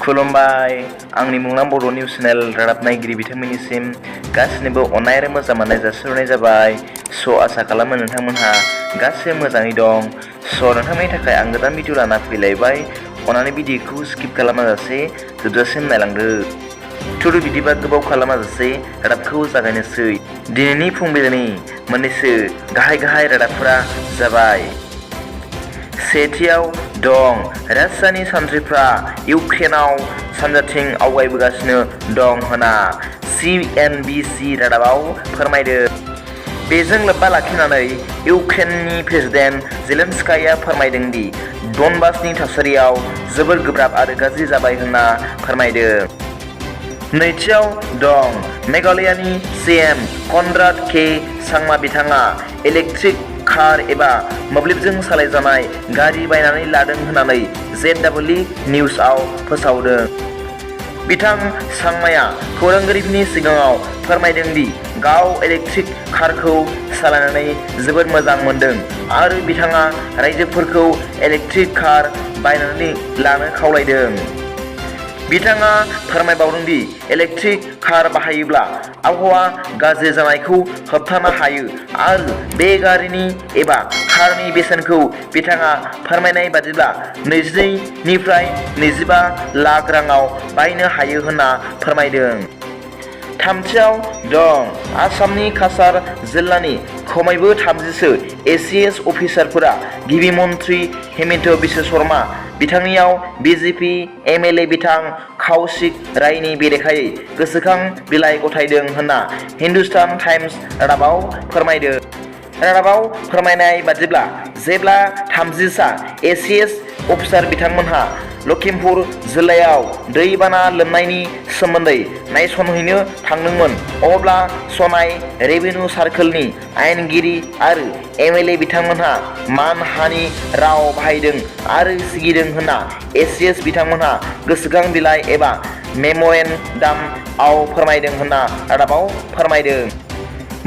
खुलुमबाय आंनि मुंनां बड' निउस चेनेल रादाब नायगिरि बिथांमोननिसिम गासिनोबो अननाय आरो मोजां मोननाय जासिहरनाय जाबाय। आसा खालामो नोंथांमोनहा गासिबो मोजाङै दं। नोंथांमोननि थाखाय आं गोदान भिडिअ लाना फैलायबाय। अन्नानै भिडिअखौ स्किप खालामाजासे जोबजासिम नायलांदो। बिदिबा गोबाव खालामाजासे रादाबखौ जागायनोसै। दिनैनि फुंबिलिनि मोननैसो गाहाय रादाबफोरा जाबाय। सेथियाव दं रासियानि सान्थ्रिफ्रा इउक्रेनाव सानजाथिं आवगायबोगासिनो दं होनना CNBC रादाबाव फोरमायदों। बेजों लोब्बा लाखिनानै इउक्रेननि प्रेसिडेन्ट जेलेन्स्काया फोरमायदों दि डनबासनि थासारियाव जोबोद गोब्राब आरो गाज्रि जाबाय होनना फोरमायदों। नैथियाव दं मेघालयानि CM कनराड के सांमा बिथाङा इलेक्ट्रिक कार एबा मोब्लिबजों सालायजानाय गारि बायनानै लादों होननानै ZEE निउजआव फोसावदों। बिथां सांमाया खौरांगिरिफोरनि सिगाङाव फोरमायदों दि गाव इलेक्ट्रिक कारखौ सालायनानै जोबोद मोजां मोनदों आरो बिथाङा रायजोफोरखौ इलेक्ट्रिक कार बायनानै लानो खावलायदों। बिथाङा फोरमायबावदों दि इलेक्ट्रिक कार बाहायोब्ला आबहावा गाज्रि जानायखौ होबथानो हायो आरो बे गारिनि एबा कारनि बेसेनखौ बिथाङा फोरमायनाय बादिब्ला 22 निफ्राय 25 लाख राङाव बायनो हायो होनना फोरमायदों। थामथियाव दं आसामनि काछार जिल्लानि खमैबो 30सो ACS अफिसारफोरा गिबि मन्थ्रि हेमन्त बिश्व शर्मा बिथांनियाव BJP MLA बिथां कौशिक रायनि बेरेखायै गोसोखां बिलाइ गथायदों होनना हिन्दुस्तान टाइम्स रादाबाव फोरमायदों। रादाबाव फोरमायनाय बादिब्ला जेब्ला 30सा ACS अफिसार बिथांमोनहा लखिमपुर जिल्लायाव दैबाना लोमनायनि सोमोन्दै नायसंहैनो थांदोंमोन अब्ला सनाय रेभिनिउ सार्कलनि आयेनगिरि आरो MLA बिथांमोनहा मानहानि राव बाहायदों आरो सिगिदों होनना ACS बिथांमोनहा गोसोखां बिलाइ एबा मेम'रेन्डामआव फोरमायदों होनना रादाबाव फोरमायदों।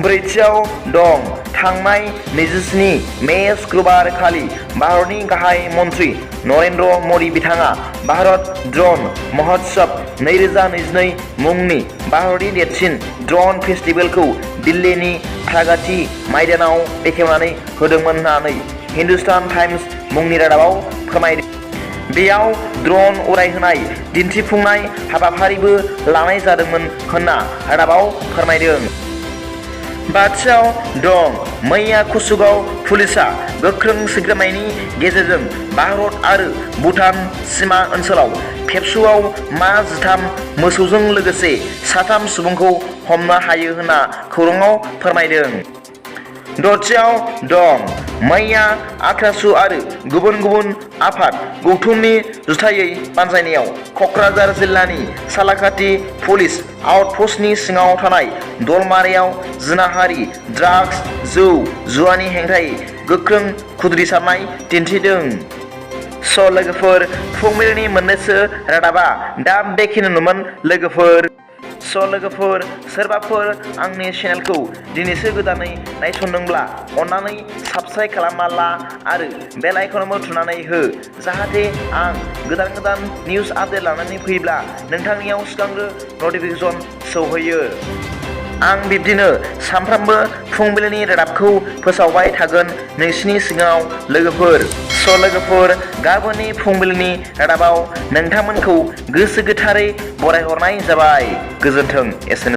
ब्रैथियाव दं थांनाय 27 मे शुक्रबार खालि भारतनि गाहाय मन्थ्रि नरेन्द्र मदि बिथाङा भारत ड्रन महोत्सव 2022 मुंनि भारतनि देरसिन ड्रन फेस्टिभेलखौ दिल्लीनि प्रागति मैदानाव बेखेवनानै होदोंमोन होननानै हिन्दुस्तान टाइम्स मुंनि रादाबाव फोरमायदों। बेयाव ड्रन उरायहोनाय दिन्थिफुंनाय हाबाफारिबो लानाय जादोंमोन होनना रादाबाव फोरमायदों। बाथियाव दं मैया कुसुगाव पुलिसआ गोख्रों सिग्रोमनायनि गेजेरजों भारत आरो भुटान सीमा ओनसोलाव फेबसुआव मा-13 मोसौजों लोगोसे 7 सुबुंखौ हमनो हायो होनना खौराङाव फोरमायदों। दथियाव दं मैया आख्रासु आरो गुबुन आफाद गौथुमनि जुथायै बानजायनायाव क'क्राझार जिल्लानि सालाकाटि पुलिस आउटप'स्टनि सिङाव थानाय दलमारियाव जिनाहारि ड्राग्स जौ जुवानि हेंथायै गोख्रों खुद्रिसारनाय दिन्थिदों। लोगोफोर फुंबिलिनि मोननैसो रादाबा दा बेखिनियानोमोन लोगोफोर। सोरबाफोर आंनि चेनेलखौ दिनैसो गोदानै नायसंदोंब्ला अन्नानै साबस्क्राइब खालामना ला आरो बेल आइकनआवबो थुनानै हो जाहाथे आं गोदान निउस आपडेट लानानै फैब्ला नोंथांनियाव सिगांग्रो नटिफिकेसन सौहैयो। आं बिब्दिनो सानफ्रामबो फुंबिलिनि रादाबखौ फोसावबाय थागोन नोंसिनि सिगाङाव लोगोफोर। गाबोननि फुंबिलिनि रादाबाव नोंथांमोनखौ गोसो गोथारै बरायहरनाय जाबाय। गोजोन्थों। एसेनोसै।